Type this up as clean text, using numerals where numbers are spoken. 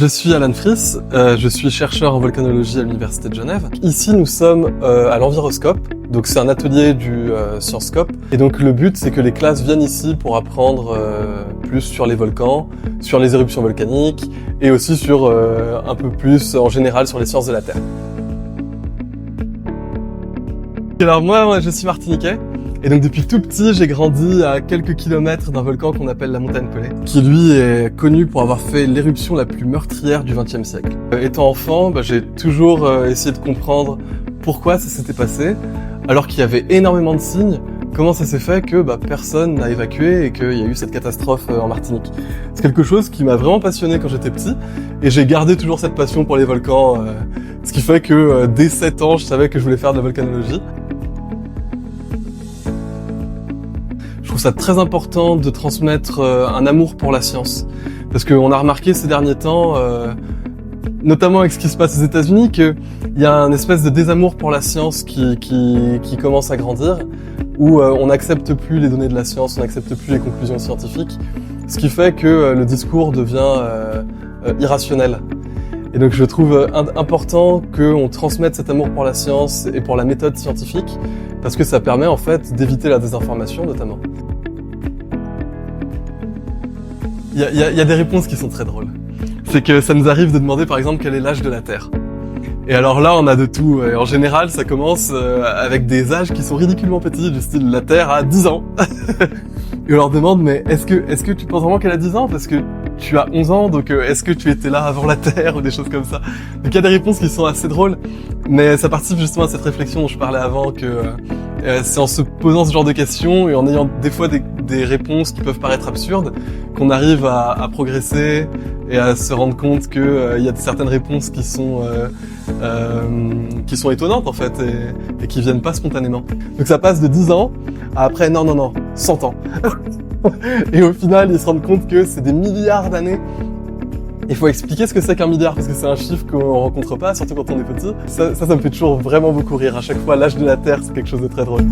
Je suis Alan Friss, je suis chercheur en volcanologie à l'Université de Genève. Ici, nous sommes à l'Enviroscope, donc c'est un atelier du Sciencescope. Et donc le but, c'est que les classes viennent ici pour apprendre plus sur les volcans, sur les éruptions volcaniques, et aussi sur un peu plus en général sur les sciences de la Terre. Alors moi, je suis martiniquais. Et donc depuis tout petit, j'ai grandi à quelques kilomètres d'un volcan qu'on appelle la montagne Pelée, qui lui est connu pour avoir fait l'éruption la plus meurtrière du XXe siècle. Étant enfant, j'ai toujours essayé de comprendre pourquoi ça s'était passé, alors qu'il y avait énormément de signes. Comment ça s'est fait que personne n'a évacué et qu'il y a eu cette catastrophe en Martinique. C'est quelque chose qui m'a vraiment passionné quand j'étais petit, et j'ai gardé toujours cette passion pour les volcans, ce qui fait que dès 7 ans, je savais que je voulais faire de la volcanologie. Je trouve ça très important de transmettre un amour pour la science, parce qu'on a remarqué ces derniers temps, notamment avec ce qui se passe aux États-Unis, qu'il y a un espèce de désamour pour la science qui commence à grandir, où on n'accepte plus les données de la science, on n'accepte plus les conclusions scientifiques, ce qui fait que le discours devient irrationnel. Et donc je trouve important qu'on transmette cet amour pour la science et pour la méthode scientifique, parce que ça permet en fait d'éviter la désinformation notamment. Il y a des réponses qui sont très drôles. C'est que ça nous arrive de demander par exemple quel est l'âge de la Terre. Et alors là on a de tout, et en général ça commence avec des âges qui sont ridiculement petits, du style la Terre a 10 ans. Et on leur demande mais est-ce que tu penses vraiment qu'elle a 10 ans parce que tu as 11 ans, donc est-ce que tu étais là avant la Terre ou des choses comme ça. Donc il y a des réponses qui sont assez drôles, mais ça participe justement à cette réflexion dont je parlais avant, que c'est en se posant ce genre de questions et en ayant des fois des réponses qui peuvent paraître absurdes qu'on arrive à progresser et à se rendre compte que y a certaines réponses qui sont étonnantes en fait et qui viennent pas spontanément. Donc ça passe de 10 ans à après non, 100 ans. Et au final, ils se rendent compte que c'est des milliards d'années. Il faut expliquer ce que c'est qu'un milliard, parce que c'est un chiffre qu'on rencontre pas, surtout quand on est petit. Ça me fait toujours vraiment beaucoup rire. À chaque fois, l'âge de la Terre, c'est quelque chose de très drôle.